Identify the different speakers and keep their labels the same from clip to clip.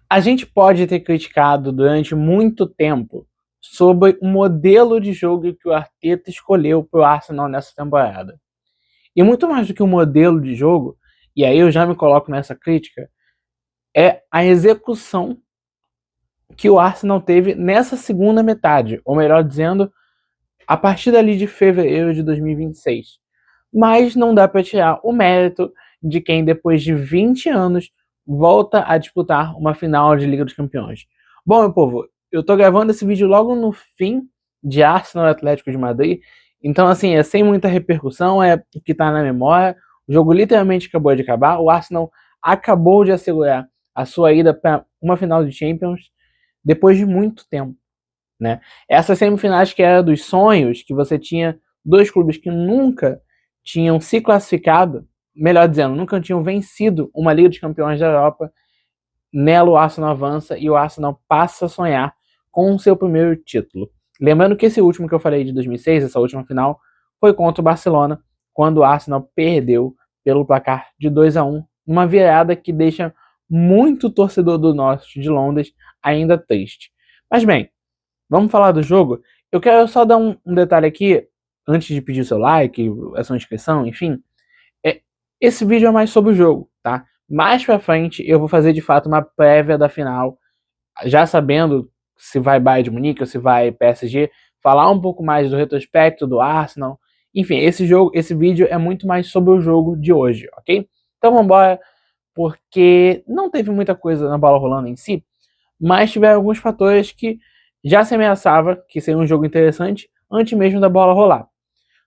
Speaker 1: A gente pode ter criticado durante muito tempo sobre o modelo de jogo que o Arteta escolheu para o Arsenal nessa temporada. E muito mais do que o modelo de jogo, e aí eu já me coloco nessa crítica, é a execução que o Arsenal teve nessa segunda metade, ou melhor dizendo, a partir dali de fevereiro de 2026. Mas não dá para tirar o mérito de quem, depois de 20 anos, volta a disputar uma final de Liga dos Campeões. Bom, meu povo, eu tô gravando esse vídeo logo no fim de Arsenal e Atlético de Madrid, então, assim, é sem muita repercussão, é o que tá na memória. O jogo literalmente acabou de acabar, o Arsenal acabou de assegurar a sua ida para uma final de Champions depois de muito tempo, né? Essas semifinais que era dos sonhos, que você tinha dois clubes que nunca tinham se classificado, melhor dizendo, nunca tinham vencido uma Liga dos Campeões da Europa, nela o Arsenal avança e o Arsenal passa a sonhar com o seu primeiro título. Lembrando que esse último que eu falei de 2006, essa última final, foi contra o Barcelona, quando o Arsenal perdeu pelo placar de 2-1, uma virada que deixa muito torcedor do norte de Londres ainda triste. Mas bem, vamos falar do jogo? Eu quero só dar um detalhe aqui, antes de pedir o seu like, a sua inscrição, enfim. É, esse vídeo é mais sobre o jogo, tá? Mais pra frente eu vou fazer de fato uma prévia da final, já sabendo se vai Bayern de Munique ou se vai PSG, falar um pouco mais do retrospecto do Arsenal. Enfim, esse vídeo é muito mais sobre o jogo de hoje, ok? Então vamos embora, porque não teve muita coisa na bola rolando em si, mas tiveram alguns fatores que já se ameaçava que seria um jogo interessante antes mesmo da bola rolar.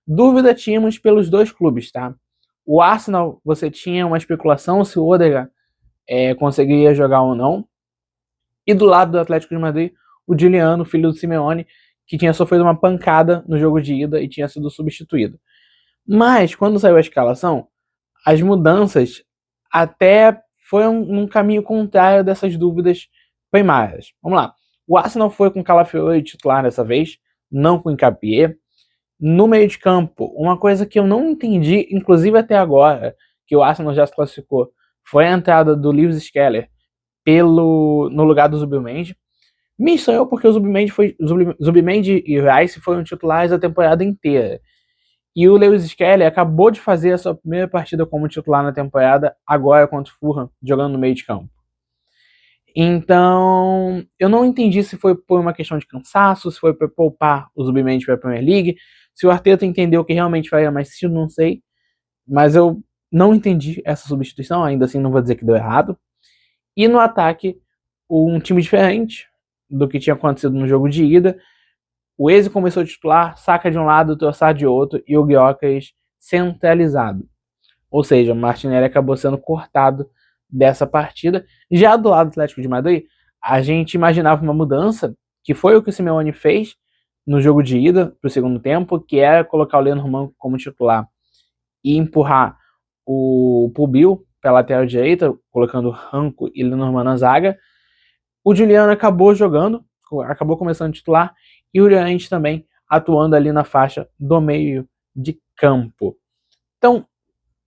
Speaker 1: Dúvida tínhamos pelos dois clubes, tá? O Arsenal, você tinha uma especulação se o Odegaard conseguiria jogar ou não. E do lado do Atlético de Madrid, o Giuliano, filho do Simeone, que tinha sofrido uma pancada no jogo de ida e tinha sido substituído. Mas, quando saiu a escalação, as mudanças até foram num caminho contrário dessas dúvidas primárias. Vamos lá. O Arsenal foi com Calafiori titular dessa vez, não com Nkapie. No meio de campo, uma coisa que eu não entendi, inclusive até agora, que o Arsenal já se classificou, foi a entrada do Lewis Skelly no lugar do Zubimendi. Me estranhou porque o Zubimendi e o Rice foram titulares a temporada inteira. E o Lewis Skelly acabou de fazer a sua primeira partida como titular na temporada, agora contra o Fulham, jogando no meio de campo. Então, eu não entendi se foi por uma questão de cansaço, se foi para poupar o Zubimendi para a Premier League, se o Arteta entendeu que realmente faria mais sentido, não sei. Mas eu não entendi essa substituição, ainda assim não vou dizer que deu errado. E no ataque, um time diferente do que tinha acontecido no jogo de ida. O Eze começou a titular, Saka de um lado, o Trossard de outro e o Gyökeres centralizado. Ou seja, o Martinelli acabou sendo cortado dessa partida. Já do lado do Atlético de Madrid, a gente imaginava uma mudança, que foi o que o Simeone fez no jogo de ida para o segundo tempo, que era colocar o Lenormand como titular e empurrar o Pubil para a lateral direita, colocando Ranco e Lenormand na zaga. O Giuliano acabou jogando, acabou começando a titular, e o Llorente também atuando ali na faixa do meio de campo. Então,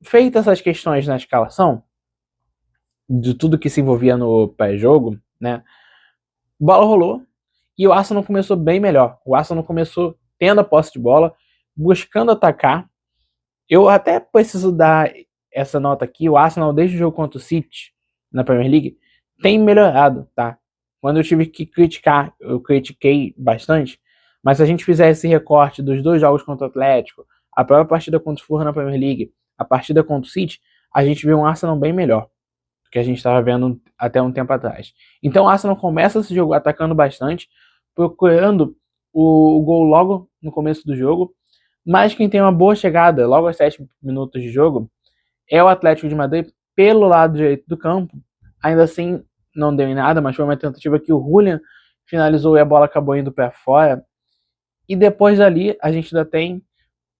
Speaker 1: feitas essas questões na escalação, de tudo que se envolvia no pré-jogo, né? Bola rolou e o Arsenal começou bem melhor. O Arsenal começou tendo a posse de bola, buscando atacar. Eu até preciso dar essa nota aqui. O Arsenal, desde o jogo contra o City na Premier League, tem melhorado, tá? Quando eu tive que criticar, eu critiquei bastante. Mas se a gente fizer esse recorte dos dois jogos contra o Atlético, a própria partida contra o Fulham na Premier League, a partida contra o City, a gente vê um Arsenal bem melhor do que a gente estava vendo até um tempo atrás. Então o Arsenal começa esse jogo atacando bastante, procurando o gol logo no começo do jogo, mas quem tem uma boa chegada logo aos 7 minutos de jogo é o Atlético de Madrid pelo lado direito do campo. Ainda assim, não deu em nada, mas foi uma tentativa que o Julian finalizou e a bola acabou indo para fora. E depois dali, a gente ainda tem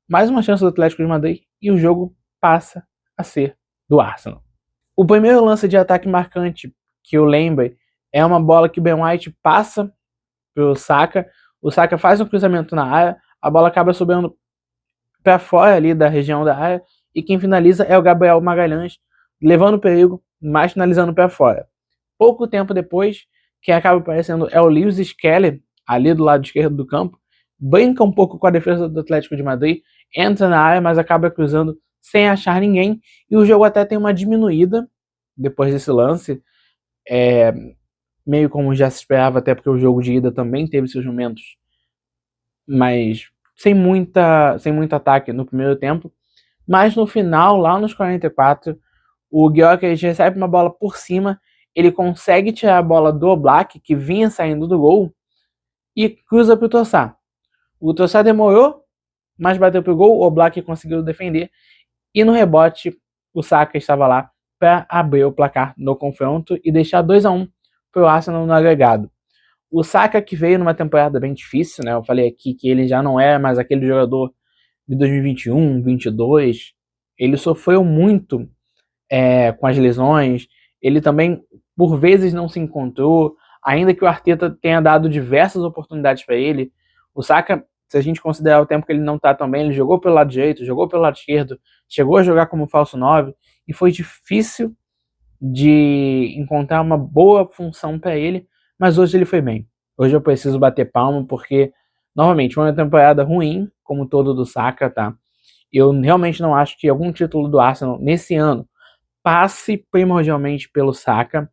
Speaker 1: mais uma chance do Atlético de Madrid e o jogo passa a ser do Arsenal. O primeiro lance de ataque marcante que eu lembro é uma bola que o Ben White passa pro Saka. O Saka faz um cruzamento na área, a bola acaba subindo para fora ali da região da área e quem finaliza é o Gabriel Magalhães, levando perigo, mas finalizando para fora. Pouco tempo depois, quem acaba aparecendo é o Lewis Skelly, ali do lado esquerdo do campo, brinca um pouco com a defesa do Atlético de Madrid, entra na área, mas acaba cruzando sem achar ninguém, e o jogo até tem uma diminuída depois desse lance, meio como já se esperava, até porque o jogo de ida também teve seus momentos, mas sem muito ataque no primeiro tempo. Mas no final, lá nos 44, o Gyökeres recebe uma bola por cima, ele consegue tirar a bola do Oblak, que vinha saindo do gol, e cruza para o Trossard. O Trossard demorou, mas bateu pro gol, o Oblak conseguiu defender, e no rebote o Saka estava lá para abrir o placar no confronto e deixar 2-1 para o Arsenal no agregado. O Saka, que veio numa temporada bem difícil, né? Eu falei aqui que ele já não é mais aquele jogador de 2021, 22. Ele sofreu muito com as lesões. Ele também, por vezes, não se encontrou. Ainda que o Arteta tenha dado diversas oportunidades para ele, o Saka, se a gente considerar o tempo que ele não está tão bem, ele jogou pelo lado direito, jogou pelo lado esquerdo, chegou a jogar como falso 9, e foi difícil de encontrar uma boa função para ele, mas hoje ele foi bem. Hoje eu preciso bater palma porque, novamente, foi uma temporada ruim, como todo do Saka, tá? Eu realmente não acho que algum título do Arsenal nesse ano passe primordialmente pelo Saka,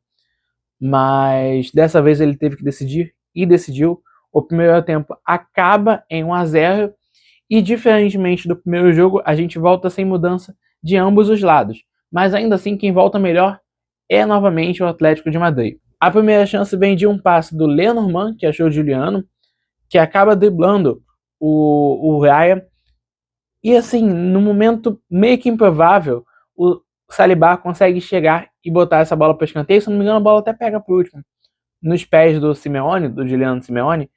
Speaker 1: mas dessa vez ele teve que decidir e decidiu. O primeiro tempo acaba em 1-0 e, diferentemente do primeiro jogo, a gente volta sem mudança de ambos os lados. Mas ainda assim, quem volta melhor é novamente o Atlético de Madrid. A primeira chance vem de um passe do Lenormand, que achou o Juliano, que acaba driblando o Raya. E assim, no momento meio que improvável, o Saliba consegue chegar e botar essa bola para escanteio. Se não me engano, a bola até pega por último, nos pés do Simeone, do Juliano Simeone.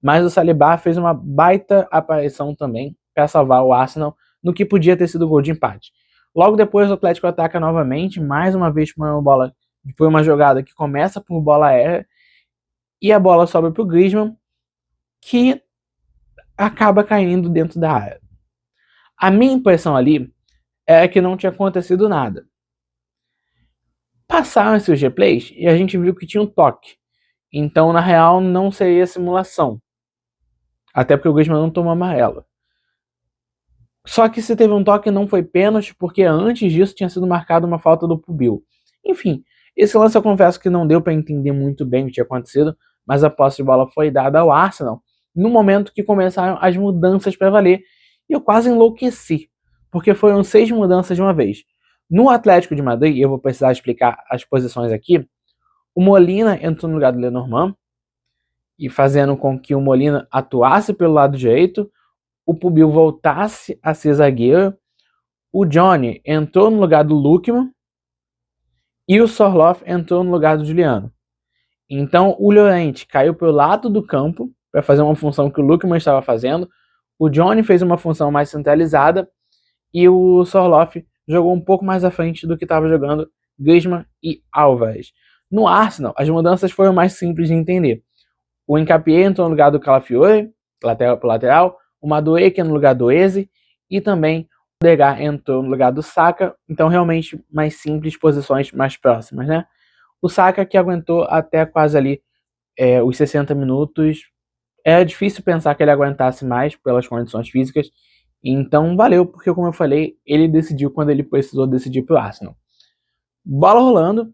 Speaker 1: Mas o Saliba fez uma baita aparição também para salvar o Arsenal no que podia ter sido gol de empate. Logo depois, o Atlético ataca novamente, mais uma vez por uma jogada que começa por bola aérea, e a bola sobra para o Griezmann, que acaba caindo dentro da área. A minha impressão ali é que não tinha acontecido nada. Passaram-se os replays e a gente viu que tinha um toque. Então, na real, não seria simulação. Até porque o Griezmann não tomou amarelo. Só que se teve um toque não foi pênalti, porque antes disso tinha sido marcada uma falta do Pubil. Enfim, esse lance eu confesso que não deu para entender muito bem o que tinha acontecido, mas a posse de bola foi dada ao Arsenal no momento que começaram as mudanças para valer. E eu quase enlouqueci, porque foram 6 mudanças de uma vez. No Atlético de Madrid, eu vou precisar explicar as posições aqui, o Molina entrou no lugar do Lenormand, e fazendo com que o Molina atuasse pelo lado direito, o Pubil voltasse a ser zagueiro, o Johnny entrou no lugar do Lookman e o Sorloth entrou no lugar do Juliano. Então o Llorente caiu para o lado do campo para fazer uma função que o Lookman estava fazendo, o Johnny fez uma função mais centralizada e o Sorloth jogou um pouco mais à frente do que estava jogando Griezmann e Álvares. No Arsenal, as mudanças foram mais simples de entender. O Nkapie entrou no lugar do Calafiore, lateral, o Madueke no lugar do Eze e também o Odegaard entrou no lugar do Saka, então realmente mais simples, posições mais próximas, né? O Saka que aguentou até quase ali os 60 minutos, é difícil pensar que ele aguentasse mais pelas condições físicas, então valeu, porque como eu falei, ele decidiu quando ele precisou decidir pro Arsenal. Bola rolando,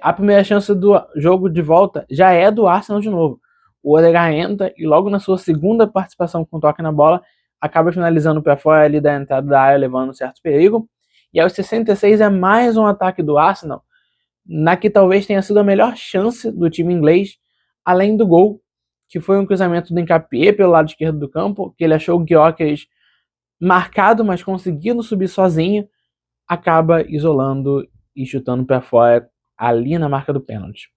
Speaker 1: a primeira chance do jogo de volta já é do Arsenal de novo. O Odegaard entra e logo na sua segunda participação com toque na bola, acaba finalizando para fora ali da entrada da área, levando um certo perigo. E aos 66 é mais um ataque do Arsenal, na que talvez tenha sido a melhor chance do time inglês, além do gol, que foi um cruzamento do Nkapie pelo lado esquerdo do campo, que ele achou o Gyökeres marcado, mas conseguindo subir sozinho, acaba isolando e chutando para fora ali na marca do pênalti.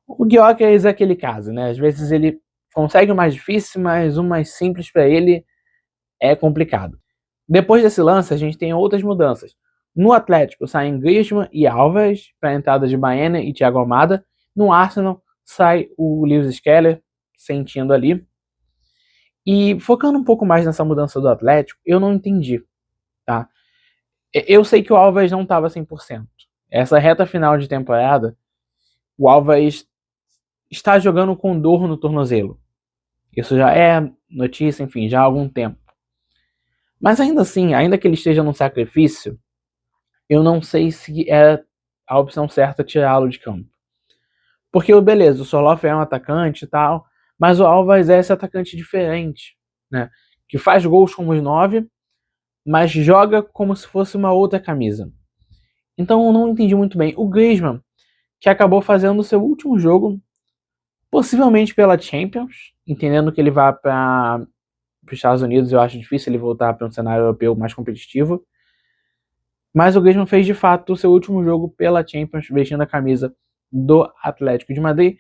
Speaker 1: O Gyökeres é aquele caso, né? Às vezes ele consegue o mais difícil, mas o mais simples para ele é complicado. Depois desse lance, a gente tem outras mudanças. No Atlético, saem Griezmann e Álvares para a entrada de Baena e Thiago Almada. No Arsenal, sai o Lewis Skelly, sentindo ali. E focando um pouco mais nessa mudança do Atlético, eu não entendi, tá? Eu sei que o Álvares não estava 100%. Essa reta final de temporada, o Álvares está jogando com dor no tornozelo. Isso já é notícia, enfim, já há algum tempo. Mas ainda assim, ainda que ele esteja num sacrifício, eu não sei se é a opção certa tirá-lo de campo. Porque, beleza, o Sorloth é um atacante e tal, mas o Álvares é esse atacante diferente, né? Que faz gols como os 9, mas joga como se fosse uma outra camisa. Então eu não entendi muito bem. O Griezmann, que acabou fazendo o seu último jogo, possivelmente pela Champions, entendendo que ele vai para os Estados Unidos, eu acho difícil ele voltar para um cenário europeu mais competitivo. Mas o Griezmann fez de fato o seu último jogo pela Champions, vestindo a camisa do Atlético de Madrid.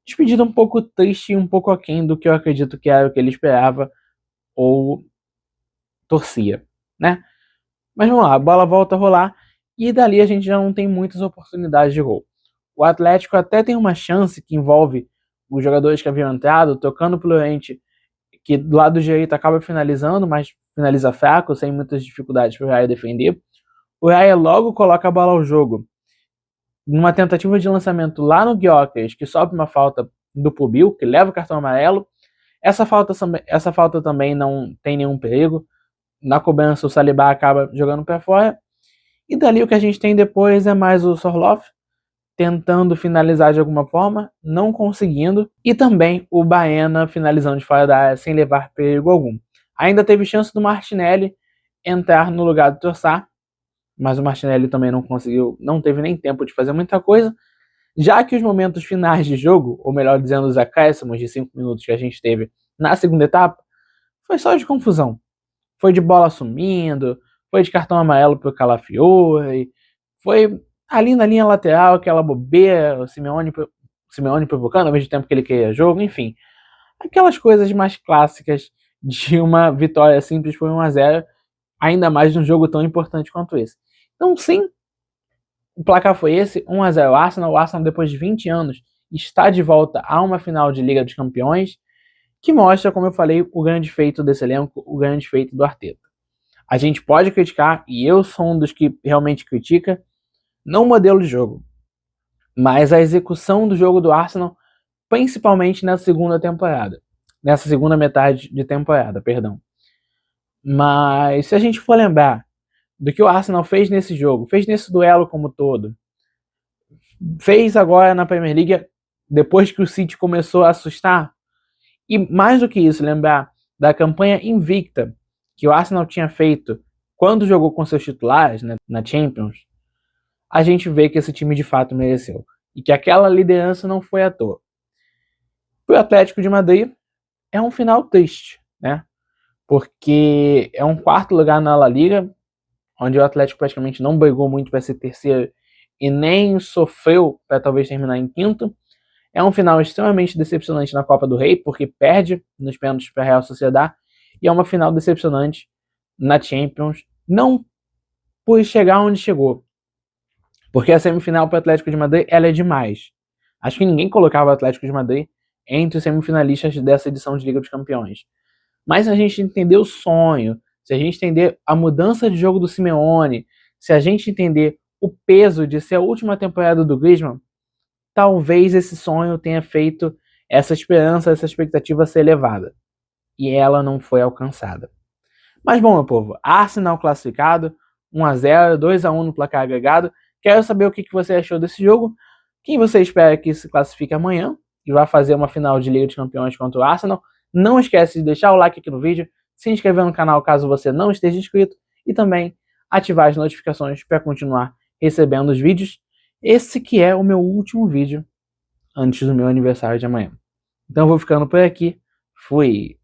Speaker 1: Despedida um pouco triste e um pouco aquém do que eu acredito que era o que ele esperava ou torcia, né? Mas vamos lá, a bola volta a rolar e dali a gente já não tem muitas oportunidades de gol. O Atlético até tem uma chance que envolve os jogadores que haviam entrado, tocando para o Llorente, que do lado direito acaba finalizando, mas finaliza fraco, sem muitas dificuldades para o Raya defender. O Raya logo coloca a bola ao jogo, numa tentativa de lançamento lá no Gyökeres, que sofre uma falta do Pubil, que leva o cartão amarelo. Essa falta também não tem nenhum perigo. Na cobrança, o Saliba acaba jogando para fora. E dali o que a gente tem depois é mais o Sorloth tentando finalizar de alguma forma, não conseguindo. E também o Baena finalizando de fora da área sem levar perigo algum. Ainda teve chance do Martinelli entrar no lugar do Trossard, mas o Martinelli também não conseguiu, não teve nem tempo de fazer muita coisa, já que os momentos finais de jogo, ou melhor dizendo, os acréscimos de 5 minutos que a gente teve na segunda etapa, foi só de confusão. Foi de bola sumindo, foi de cartão amarelo pro Calafiori, foi ali na linha lateral, aquela bobeira, o Simeone provocando ao mesmo tempo que ele queria jogo, enfim. Aquelas coisas mais clássicas de uma vitória simples por 1-0, ainda mais num jogo tão importante quanto esse. Então, sim, o placar foi esse, 1-0 Arsenal. O Arsenal, depois de 20 anos, está de volta a uma final de Liga dos Campeões, que mostra, como eu falei, o grande feito desse elenco, o grande feito do Arteta. A gente pode criticar, e eu sou um dos que realmente critica, não o modelo de jogo, mas a execução do jogo do Arsenal, principalmente nessa segunda metade de temporada, perdão. Mas se a gente for lembrar do que o Arsenal fez nesse jogo, fez nesse duelo como todo, fez agora na Premier League, depois que o City começou a assustar, e mais do que isso, lembrar da campanha invicta que o Arsenal tinha feito quando jogou com seus titulares, né, na Champions, a gente vê que esse time de fato mereceu. E que aquela liderança não foi à toa. Para o Atlético de Madrid, é um final triste, né? Porque é um quarto lugar na La Liga, onde o Atlético praticamente não brigou muito para ser terceiro e nem sofreu para talvez terminar em quinto. É um final extremamente decepcionante na Copa do Rei, porque perde nos pênaltis para a Real Sociedad, e é uma final decepcionante na Champions, não por chegar onde chegou, porque a semifinal para o Atlético de Madrid ela é demais. Acho que ninguém colocava o Atlético de Madrid entre os semifinalistas dessa edição de Liga dos Campeões. Mas se a gente entender o sonho, se a gente entender a mudança de jogo do Simeone, se a gente entender o peso de ser a última temporada do Griezmann, talvez esse sonho tenha feito essa esperança, essa expectativa ser elevada. E ela não foi alcançada. Mas bom, meu povo, Arsenal classificado, 1-0, 2-1 no placar agregado. Quero saber o que você achou desse jogo. Quem você espera que se classifique amanhã e vai fazer uma final de Liga dos Campeões contra o Arsenal. Não esquece de deixar o like aqui no vídeo, se inscrever no canal caso você não esteja inscrito e também ativar as notificações para continuar recebendo os vídeos. Esse que é o meu último vídeo antes do meu aniversário de amanhã. Então eu vou ficando por aqui. Fui!